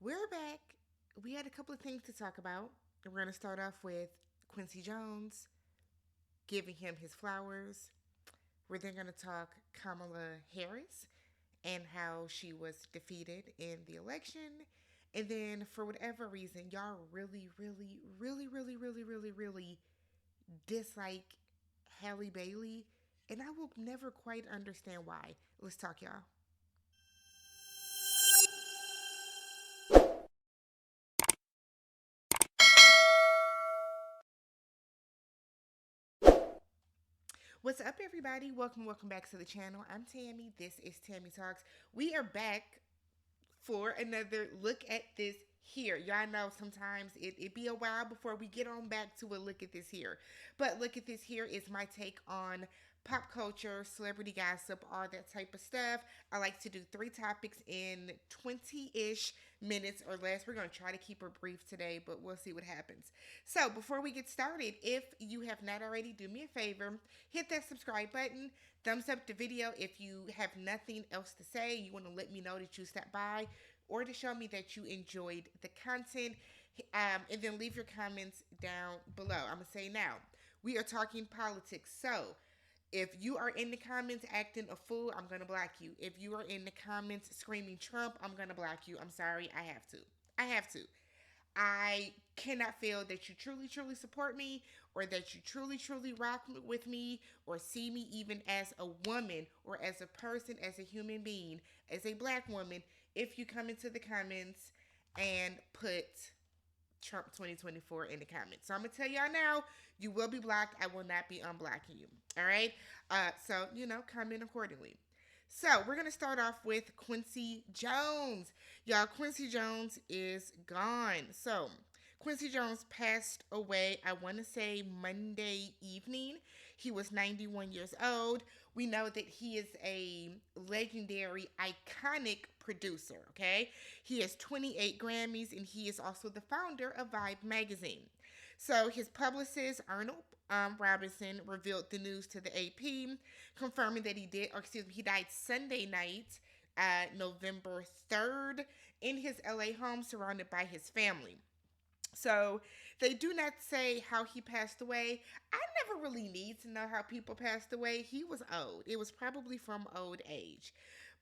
We're back. We had a couple of things to talk about. We're going to start off with Quincy Jones, giving him his flowers. We're then going to talk Kamala Harris and how she was defeated in the election. And then, for whatever reason, y'all really dislike Halle Bailey. And I will never quite understand why. Let's talk, y'all. What's up, everybody? Welcome back to the channel. I'm Tammy. This is Tammy Talks. We are back for another look at this here. Y'all know sometimes it be a while before we get on back to a look at this here. But look at this here is my take on pop culture, celebrity gossip, all that type of stuff. I like to do 3 topics in 20-ish minutes or less. We're going to try to keep her brief today, but we'll see what happens. So before we get started, if you have not already, do me a favor, hit that subscribe button, thumbs up the video if you have nothing else to say. You want to let me know that you stopped by or to show me that you enjoyed the content. And then leave your comments down below. I'm going to say now, we are talking politics. So if you are in the comments acting a fool, I'm going to block you. If you are in the comments screaming Trump, I'm going to block you. I'm sorry. I have to. I have to. I cannot feel that you truly support me or that you truly rock with me or see me even as a woman or as a person, as a human being, as a black woman, if you come into the comments and put Trump 2024 in the comments. So I'm going to tell y'all now, you will be blocked. I will not be unblocking you. All right? So, comment accordingly. So we're going to start off with Quincy Jones. Y'all, Quincy Jones is gone. So Quincy Jones passed away, I want to say Monday evening. He was 91 years old. We know that he is a legendary, iconic producer, okay? He has 28 Grammys and he is also the founder of Vibe magazine. So his publicist, Arnold Robinson, revealed the news to the AP, confirming that he died Sunday night, November 3rd, in his LA home surrounded by his family. So they do not say how he passed away. I never really need to know how people passed away. He was old. It was probably from old age.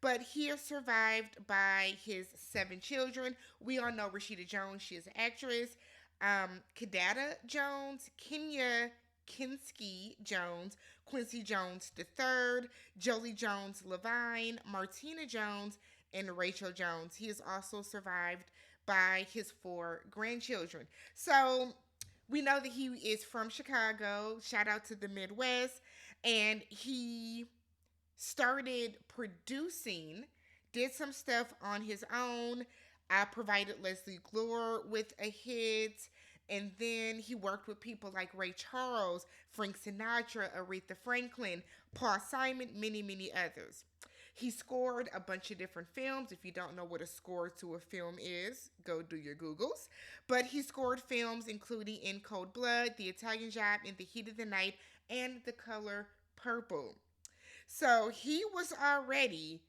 But he is survived by his 7 children. We all know Rashida Jones. She is an actress. Kadada Jones, Kenya Kinsky Jones, Quincy Jones III, Jolie Jones Levine, Martina Jones, and Rachel Jones. He is also survived by his 4 grandchildren. So we know that he is from Chicago. Shout out to the Midwest. And he started producing, did some stuff on his own. I provided Leslie Glore with a hit. And then he worked with people like Ray Charles, Frank Sinatra, Aretha Franklin, Paul Simon, many others. He scored a bunch of different films. If you don't know what a score to a film is, go do your Googles. But he scored films including In Cold Blood, The Italian Job, In the Heat of the Night, and The Color Purple. So he was already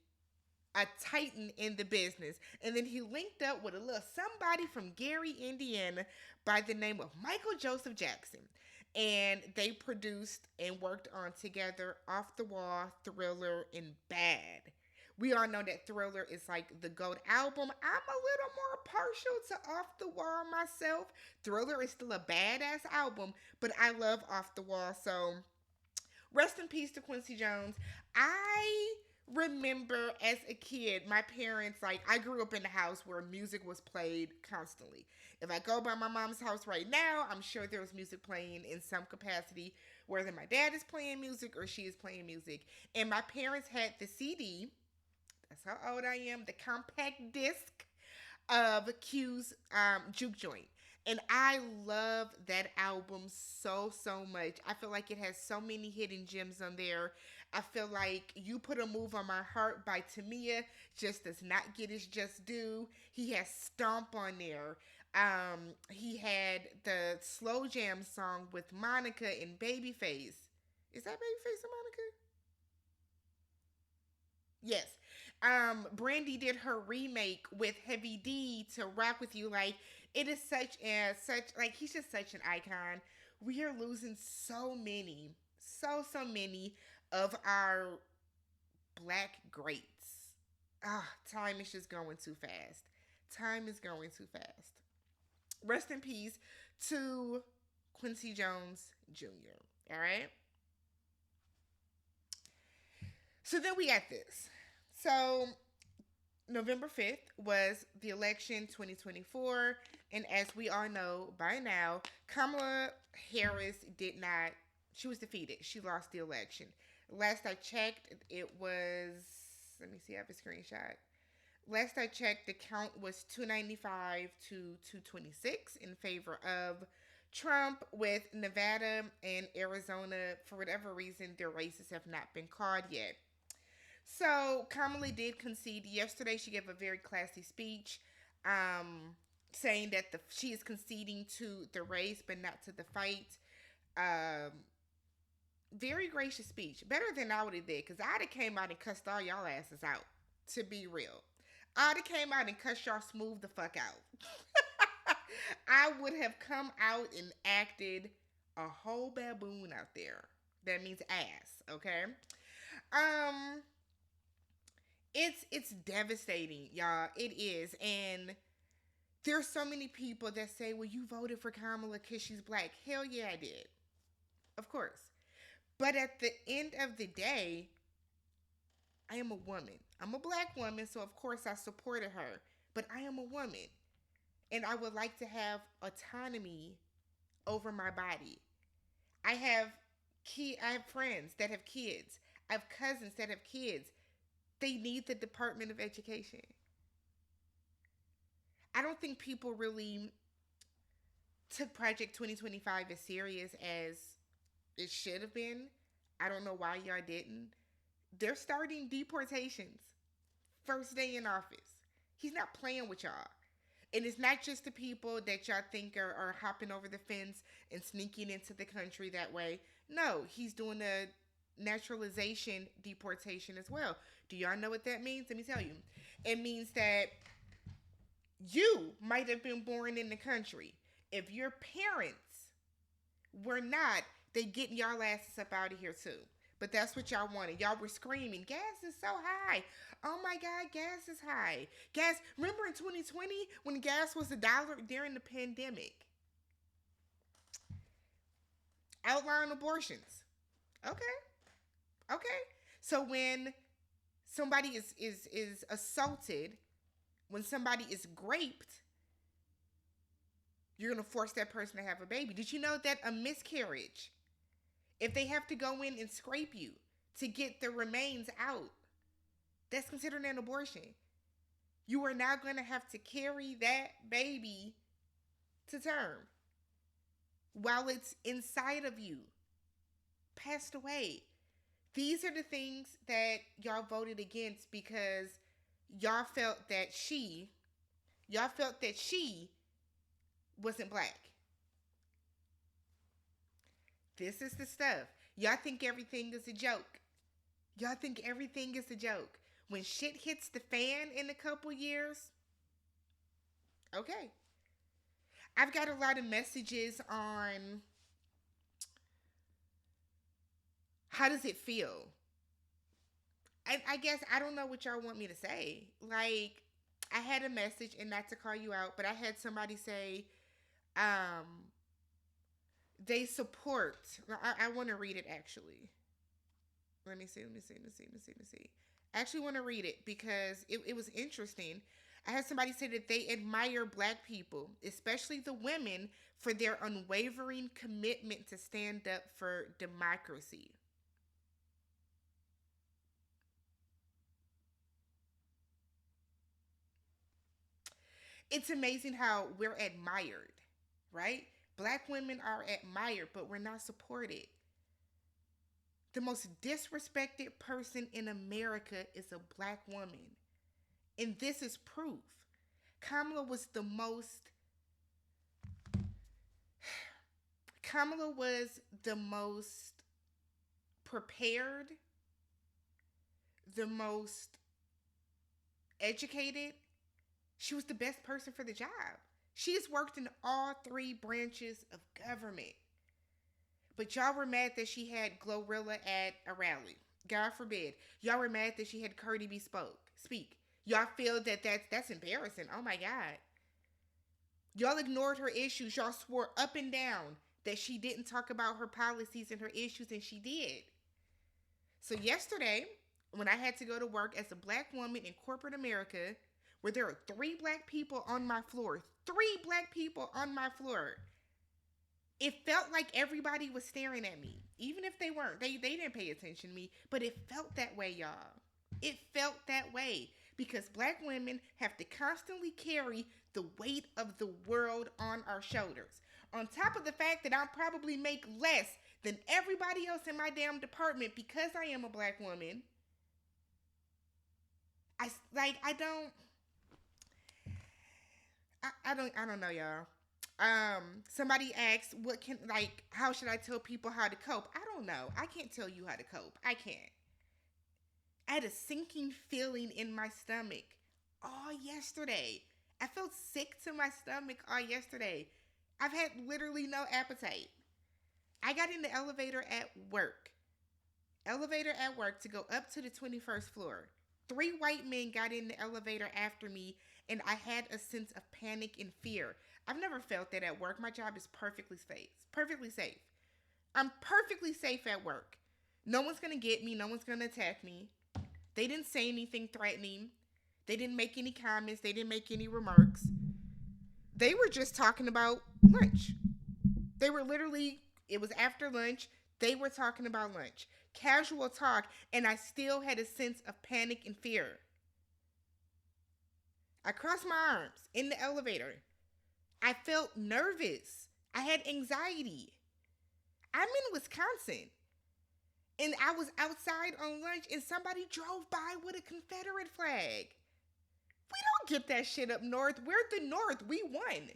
a titan in the business. And then he linked up with a little somebody from Gary, Indiana by the name of Michael Joseph Jackson. And they produced and worked on together Off the Wall, Thriller, and Bad. We all know that Thriller is like the GOAT album. I'm a little more partial to Off the Wall myself. Thriller is still a badass album, but I love Off the Wall. So rest in peace to Quincy Jones. I remember as a kid, my parents, like, I grew up in a house where music was played constantly. If I go by my mom's house right now, I'm sure there's music playing in some capacity, whether my dad is playing music or she is playing music. And my parents had the CD, that's how old I am, the compact disc of Q's Juke Joint. And I love that album so much. I feel like it has so many hidden gems on there. I feel like You Put a Move on My Heart by Tamia just does not get its just due. He has Stomp on there. He had the Slow Jam song with Monica and Babyface. Is that Babyface and Monica? Yes. Brandy did her remake with Heavy D to Rock With You. Like, it is such like, he's just such an icon. We are losing so many, so many of our black greats. Ah, time is just going too fast. Time is going too fast. Rest in peace to Quincy Jones Jr. All right. So then we got this. So November 5th was the election 2024. And as we all know by now, Kamala Harris did not, she was defeated. She lost the election. Last I checked, it was, let me see, I have a screenshot. Last I checked, the count was 295 to 226 in favor of Trump, with Nevada and Arizona, for whatever reason, their races have not been called yet. So Kamala did concede yesterday. She gave a very classy speech, saying that she is conceding to the race but not to the fight. Um, Very gracious speech, better than I would have did, because I'd have came out and cussed all y'all asses out. To be real, I'd have came out and cussed y'all smooth the fuck out. I would have come out and acted a whole baboon out there. That means ass, okay? Um, it's devastating, y'all. It is, and there's so many people that say, "Well, you voted for Kamala because she's black." Hell yeah, I did, of course. But at the end of the day, I am a woman. I'm a black woman, so of course I supported her. But I am a woman, and I would like to have autonomy over my body. I have I have friends that have kids. I have cousins that have kids. They need the Department of Education. I don't think people really took Project 2025 as serious as it should have been. I don't know why y'all didn't. They're starting deportations first day in office. He's not playing with y'all. And it's not just the people that y'all think are hopping over the fence and sneaking into the country that way. No, he's doing a naturalization deportation as well. Do y'all know what that means? Let me tell you. It means that you might have been born in the country. If your parents were not, they getting y'all asses up out of here too. But that's what y'all wanted. Y'all were screaming, gas is so high. Oh my God, gas is high. Gas, remember in 2020 when gas was $1 during the pandemic? Outlawing abortions. Okay. Okay. So when somebody is assaulted, when somebody is raped, you're going to force that person to have a baby. Did you know that a miscarriage, if they have to go in and scrape you to get the remains out, that's considered an abortion. You are now going to have to carry that baby to term while it's inside of you, passed away. These are the things that y'all voted against because y'all felt that she wasn't black. This is the stuff. Y'all think everything is a joke. Y'all think everything is a joke. When shit hits the fan in a couple years, okay. I've got a lot of messages on how does it feel? I guess I don't know what y'all want me to say. Like, I had a message, and not to call you out, but I had somebody say, um, they support. I want to read it actually. Let me see. I actually want to read it because it was interesting. I had somebody say that they admire black people, especially the women, for their unwavering commitment to stand up for democracy. It's amazing how we're admired, right? Black women are admired, but we're not supported. The most disrespected person in America is a black woman. And this is proof. Kamala was the most Kamala was the most prepared, the most educated. She was the best person for the job. She has worked in all three branches of government. But y'all were mad that she had Glorilla at a rally. God forbid. Y'all were mad that she had Cardi B speak. Y'all feel that that's embarrassing. Oh my God. Y'all ignored her issues. Y'all swore up and down that she didn't talk about her policies and her issues, and she did. So yesterday, when I had to go to work as a black woman in corporate America, where there are three black people on my floor, three black people on my floor, it felt like everybody was staring at me. Even if they weren't, they didn't pay attention to me, but it felt that way, y'all. It felt that way because black women have to constantly carry the weight of the world on our shoulders. On top of the fact that I probably make less than everybody else in my damn department because I am a black woman. I don't know, y'all. Somebody asked, how should I tell people how to cope? I don't know. I can't tell you how to cope. I can't. I had a sinking feeling in my stomach all yesterday. I felt sick to my stomach all yesterday. I've had literally no appetite. I got in the elevator at work. Elevator at work to go up to the 21st floor. Three white men got in the elevator after me, and I had a sense of panic and fear. I've never felt that at work. My job is perfectly safe. Perfectly safe. I'm perfectly safe at work. No one's going to get me. No one's going to attack me. They didn't say anything threatening. They didn't make any comments. They didn't make any remarks. They were just talking about lunch. They were literally, it was after lunch. They were talking about lunch. Casual talk, and I still had a sense of panic and fear. I crossed my arms in the elevator. I felt nervous. I had anxiety. I'm in Wisconsin. And I was outside on lunch and somebody drove by with a Confederate flag. We don't get that shit up north. We're the North. We won.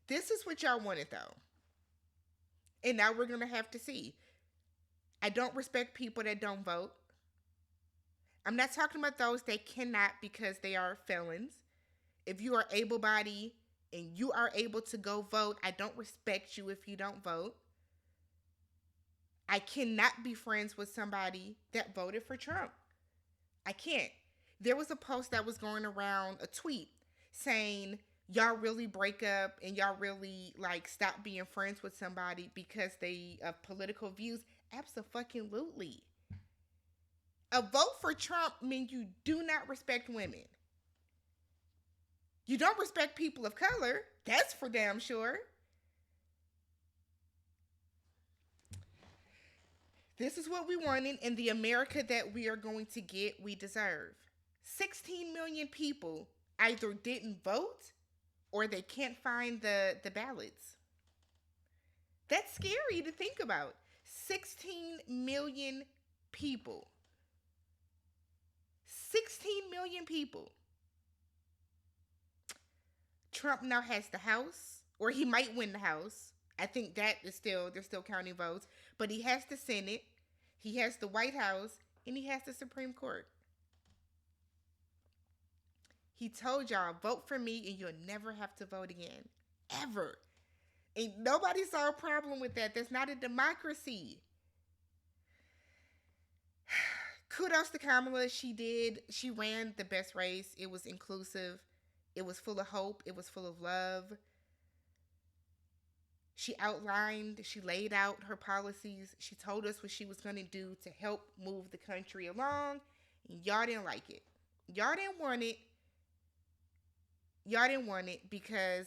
This is what y'all wanted, though. And now we're going to have to see. I don't respect people that don't vote. I'm not talking about those that cannot because they are felons. If you are able-bodied and you are able to go vote, I don't respect you if you don't vote. I cannot be friends with somebody that voted for Trump. I can't. There was a post that was going around, a tweet, saying, y'all really break up and y'all really stop being friends with somebody because they have political views. Abso-fucking-lutely. A vote for Trump means you do not respect women. You don't respect people of color. That's for damn sure. This is what we wanted, and the America that we are going to get, we deserve. 16 million people either didn't vote or they can't find the ballots. That's scary to think about. 16 million people. 16 million people. Trump now has the House, or he might win the House. I think that is they're still counting votes. But he has the Senate, he has the White House, and he has the Supreme Court. He told y'all, vote for me and you'll never have to vote again. Ever. And nobody saw a problem with that. That's not a democracy. Kudos to Kamala. She ran the best race. It was inclusive. It was full of hope. It was full of love. She laid out her policies. She told us what she was going to do to help move the country along. And y'all didn't like it. Y'all didn't want it. Y'all didn't want it because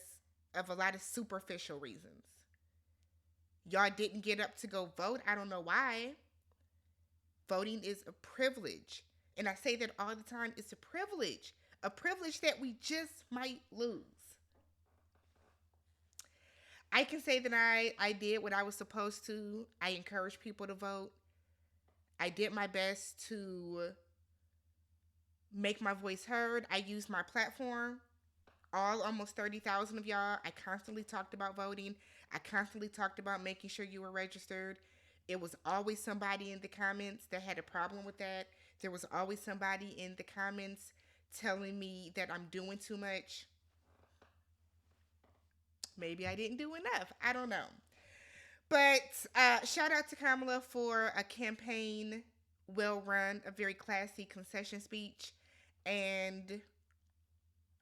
of a lot of superficial reasons. Y'all didn't get up to go vote. I don't know why. Voting is a privilege. And I say that all the time. It's a privilege. A privilege that we just might lose. I can say that I did what I was supposed to. I encouraged people to vote. I did my best to make my voice heard. I used my platform. Almost 30,000 of y'all, I constantly talked about voting. I constantly talked about making sure you were registered. It was always somebody in the comments that had a problem with that. There was always somebody in the comments telling me that I'm doing too much. Maybe I didn't do enough. I don't know. But shout out to Kamala for a campaign well run, a very classy concession speech. And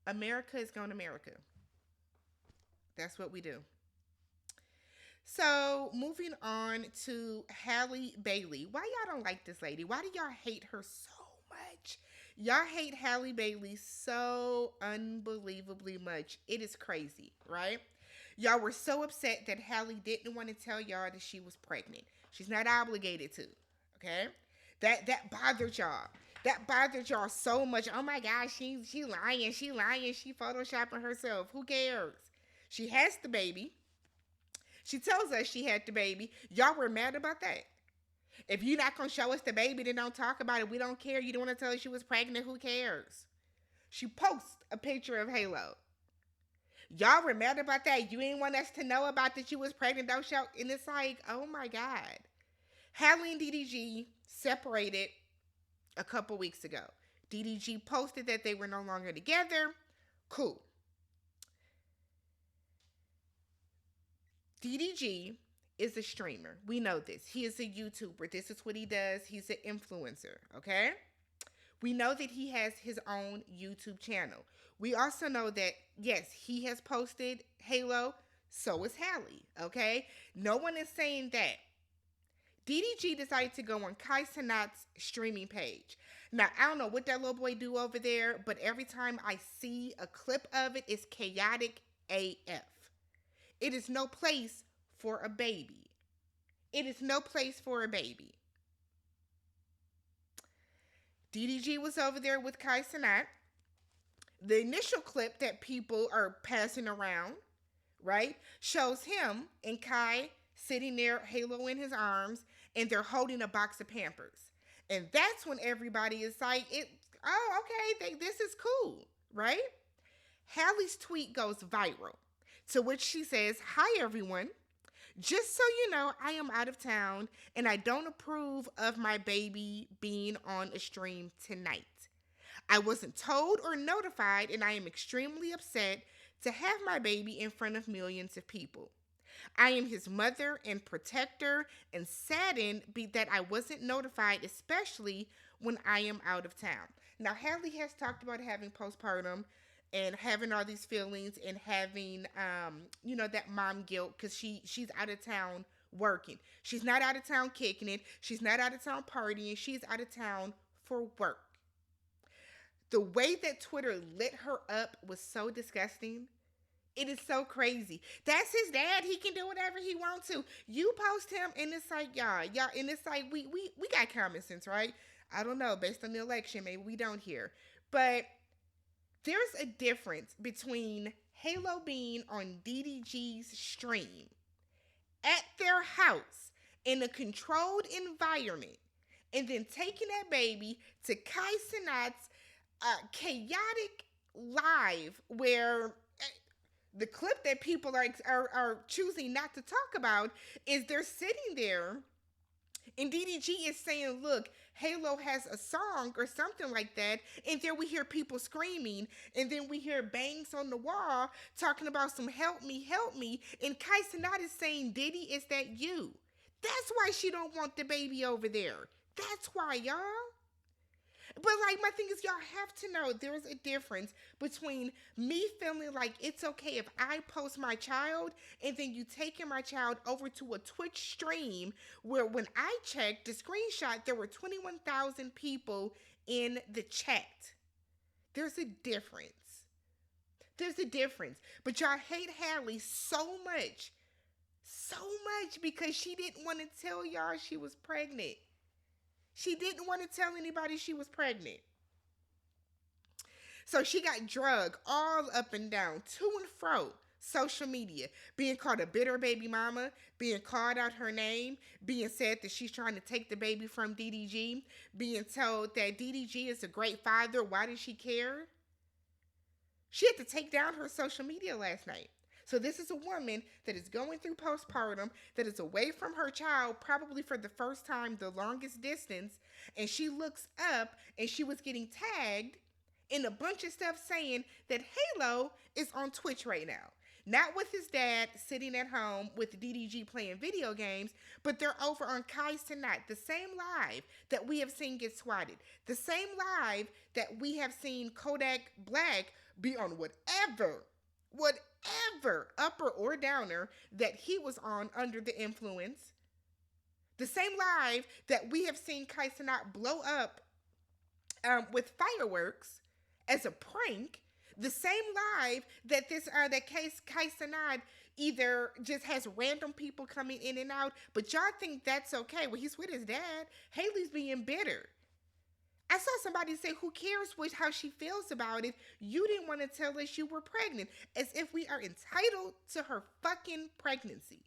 America is going to America. That's what we do. So moving on to Halle Bailey. Why y'all don't like this lady? Why do y'all hate her so much? Y'all hate Halle Bailey so unbelievably much. It is crazy, right? Y'all were so upset that Halle didn't want to tell y'all that she was pregnant. She's not obligated to. Okay? That bothered y'all. That bothered y'all so much. Oh my gosh, she lying. She lying. She photoshopping herself. Who cares? She has the baby. She tells us she had the baby. Y'all were mad about that. If you're not going to show us the baby, then don't talk about it. We don't care. You don't want to tell us she was pregnant. Who cares? She posts a picture of Halo. Y'all were mad about that. You didn't want us to know about that you was pregnant. Don't show. And it's like, oh my God. Halle and DDG separated a couple weeks ago. DDG posted that they were no longer together. Cool. DDG is a streamer. We know this. He is a YouTuber. This is what he does. He's an influencer, okay? We know that he has his own YouTube channel. We also know that, yes, he has posted Halo. So is Halle, okay? No one is saying that. DDG decided to go on Kai Cenat's streaming page. Now, I don't know what that little boy do over there, but every time I see a clip of it, it's chaotic AF. It is no place for a baby. It is no place for a baby. DDG was over there with Kai Cenat. The initial clip that people are passing around, right, shows him and Kai sitting there, Halo in his arms, and they're holding a box of Pampers. And that's when everybody is like, oh, okay, this is cool, right? Halle's tweet goes viral. To which she says, "Hi everyone. Just so you know, I am out of town and I don't approve of my baby being on a stream tonight. I wasn't told or notified and I am extremely upset to have my baby in front of millions of people. I am his mother and protector and saddened that I wasn't notified, especially when I am out of town." Now, Halle has talked about having postpartum and having all these feelings and having, that mom guilt because she's out of town working. She's not out of town kicking it. She's not out of town partying. She's out of town for work. The way that Twitter lit her up was so disgusting. It is so crazy. That's his dad. He can do whatever he wants to. You post him and it's like, y'all, and it's like, we got common sense, right? I don't know. Based on the election, maybe we don't hear. But there's a difference between Halo being on DDG's stream at their house in a controlled environment and then taking that baby to Kai Cenat's chaotic live where the clip that people are choosing not to talk about is they're sitting there and DDG is saying, look, Halo has a song or something like that. And then we hear people screaming. And then we hear bangs on the wall talking about some help me, help me. And Kai Cenat is saying, Diddy, is that you? That's why she don't want the baby over there. That's why, y'all. But like my thing is, y'all have to know there's a difference between me feeling like it's okay if I post my child and then you taking my child over to a Twitch stream where when I checked the screenshot, there were 21,000 people in the chat. There's a difference. There's a difference. But y'all hate Halle so much because she didn't want to tell y'all she was pregnant. She didn't want to tell anybody she was pregnant. So she got drugged all up and down, to and fro, social media, being called a bitter baby mama, being called out her name, being said that she's trying to take the baby from DDG, being told that DDG is a great father. Why does she care? She had to take down her social media last night. So this is a woman that is going through postpartum, that is away from her child, probably for the first time, the longest distance, and she looks up and she was getting tagged in a bunch of stuff saying that Halo is on Twitch right now. Not with his dad sitting at home with DDG playing video games, but they're over on Kai's Tonight, the same live that we have seen get swatted, the same live that we have seen Kodak Black be on whatever upper or downer that he was on under the influence. The same live that we have seen Kai Cenat blow up with fireworks as a prank. The same live that Kai Cenat either just has random people coming in and out, but y'all think that's okay. Well, he's with his dad. Haley's being bitter. I saw somebody say, who cares how she feels about it? You didn't want to tell us you were pregnant, as if we are entitled to her fucking pregnancy.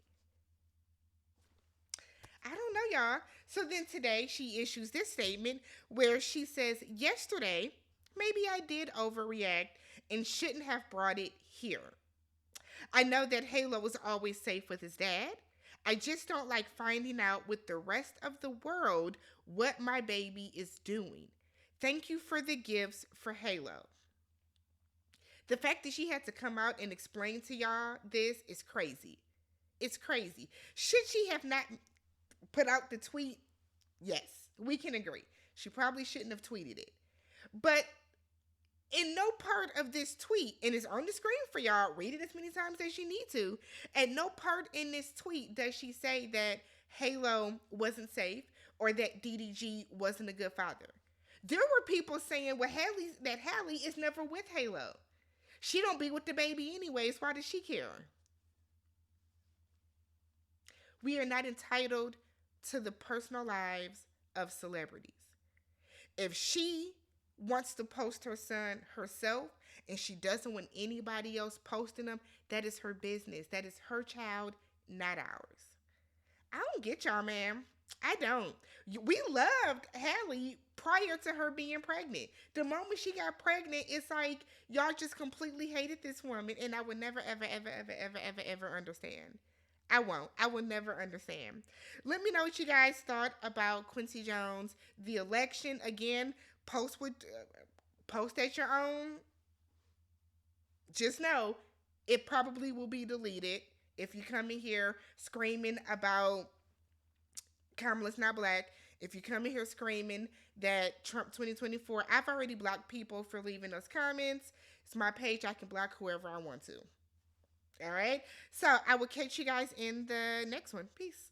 I don't know, y'all. So then today she issues this statement where she says, yesterday, maybe I did overreact and shouldn't have brought it here. I know that Halo was always safe with his dad. I just don't like finding out with the rest of the world what my baby is doing. Thank you for the gifts for Halo. The fact that she had to come out and explain to y'all this is crazy. It's crazy. Should she have not put out the tweet? Yes, we can agree. She probably shouldn't have tweeted it. But in no part of this tweet, and it's on the screen for y'all, read it as many times as you need to, and no part in this tweet does she say that Halo wasn't safe or that DDG wasn't a good father. There were people saying, well, Halle is never with Halo. She don't be with the baby anyways. Why does she care? We are not entitled to the personal lives of celebrities. If she wants to post her son herself and she doesn't want anybody else posting them, that is her business. That is her child, not ours. I don't get y'all, man. I don't. We loved Halle prior to her being pregnant. The moment she got pregnant, it's like y'all just completely hated this woman, and I would never, ever, ever, ever, ever, ever, ever understand. I won't. I will never understand. Let me know what you guys thought about Quincy Jones, the election. Again, post at your own. Just know it probably will be deleted if you come in here screaming about Kamala's not black. If you come in here screaming that Trump 2024, I've already blocked people for leaving those comments. It's my page. I can block whoever I want to. All right. So I will catch you guys in the next one. Peace.